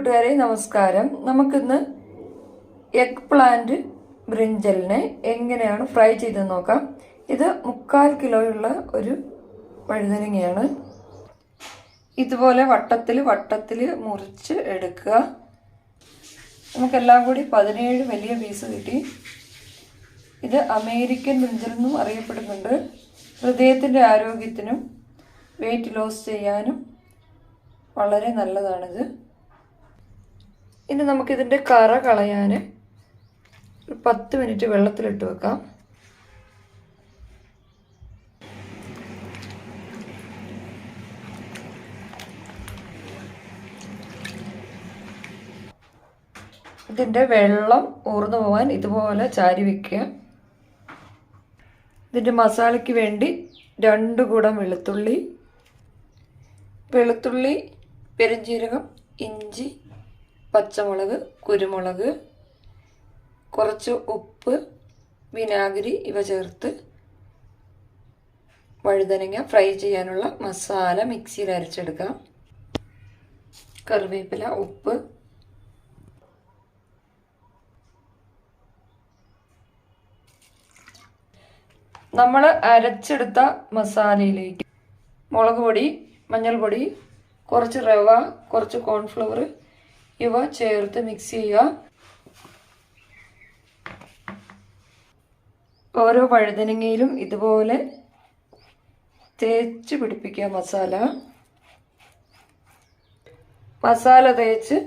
കൂട്ടുകാരെ നമസ്കാരം. നമുക്കിന്ന് എഗ് പ്ലാന്റ് ബ്രിഞ്ചലിനെ എങ്ങനെയാണ് ഫ്രൈ ചെയ്ത് നോക്കാം. ഇത് 3/4 കിലോയുള്ള ഒരു വഴുതനങ്ങയാണ്. ഇതുപോലെ വട്ടത്തിൽ മുറിച്ച് എടുക്കുക. നമുക്കെല്ലാം കൂടി 17 വലിയ പീസ് കിട്ടി. ഇത് അമേരിക്കൻ ബ്രിഞ്ചൽ എന്നും അറിയപ്പെടുന്നുണ്ട്. ഹൃദയത്തിൻ്റെ ആരോഗ്യത്തിനും വെയിറ്റ് ലോസ് ചെയ്യാനും വളരെ നല്ലതാണിത്. ഇനി നമുക്കിതിൻ്റെ കറ കളയാൻ ഒരു 10 മിനിറ്റ് വെള്ളത്തിലിട്ട് വെക്കാം. ഇതിൻ്റെ വെള്ളം ഊർന്നു പോകാൻ ഇതുപോലെ ചാരി വയ്ക്കുക. ഇതിൻ്റെ മസാലയ്ക്ക് വേണ്ടി 2 കുടം വെളുത്തുള്ളി, പെരുംജീരകം, ഇഞ്ചി, പച്ചമുളക്, കുരുമുളക്, കുറച്ച് ഉപ്പ്, വിനാഗിരി ഇവ ചേർത്ത് വഴുതനങ്ങ ഫ്രൈ ചെയ്യാനുള്ള മസാല മിക്സിയിൽ അരച്ചെടുക്കാം. കറിവേപ്പില, ഉപ്പ്, നമ്മൾ അരച്ചെടുത്ത മസാലയിലേക്ക് മുളക് പൊടി, മഞ്ഞൾപ്പൊടി, കുറച്ച് റവ, കുറച്ച് കോൺഫ്ലവർ ഇവ ചേർത്ത് മിക്സ് ചെയ്യുക. ഓരോ വഴുതനങ്ങയിലും ഇതുപോലെ തേച്ച് പിടിപ്പിക്കുക മസാല തേച്ച്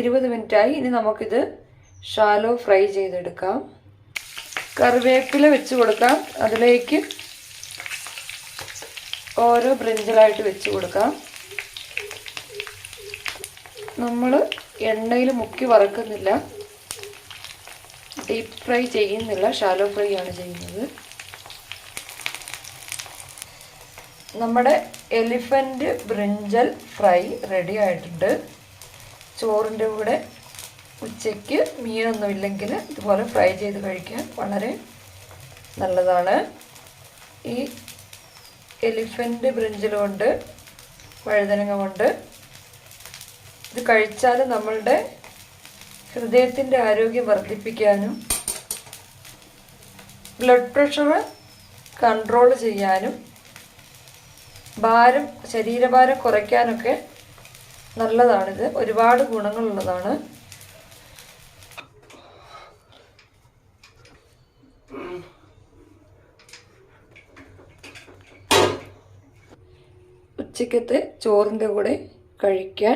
20 മിനിറ്റായി. ഇനി നമുക്കിത് ഷാലോ ഫ്രൈ ചെയ്തെടുക്കാം. കറിവേപ്പില വെച്ച് കൊടുക്കാം. അതിലേക്ക് ഓരോ ബ്രിഞ്ചലായിട്ട് വെച്ച് കൊടുക്കാം. നമ്മൾ എണ്ണയിൽ മുക്കി വറക്കുന്നില്ല, ഡീപ്പ് ഫ്രൈ ചെയ്യുന്നില്ല, ഷാലോ ഫ്രൈ ആണ് ചെയ്യുന്നത്. നമ്മുടെ എലിഫൻ്റ് ബ്രിഞ്ചൽ ഫ്രൈ റെഡി ആയിട്ടുണ്ട്. ചോറിൻ്റെ കൂടെ ഉച്ചയ്ക്ക് മീനൊന്നുമില്ലെങ്കിൽ ഇതുപോലെ ഫ്രൈ ചെയ്ത് കഴിക്കാൻ വളരെ നല്ലതാണ്. ഈ എലിഫൻ്റ് ബ്രിഞ്ചൽ കൊണ്ട്, വഴുതനങ്ങ കൊണ്ട് ഇത് കഴിച്ചാൽ നമ്മളുടെ ഹൃദയത്തിൻ്റെ ആരോഗ്യം വർദ്ധിപ്പിക്കാനും ബ്ലഡ് പ്രഷർ കൺട്രോൾ ചെയ്യാനും ശരീരഭാരം കുറയ്ക്കാനൊക്കെ നല്ലതാണിത്. ഒരുപാട് ഗുണങ്ങളുള്ളതാണ്. ഉച്ചക്കത്തെ ചോറിൻ്റെ കൂടെ കഴിക്കാൻ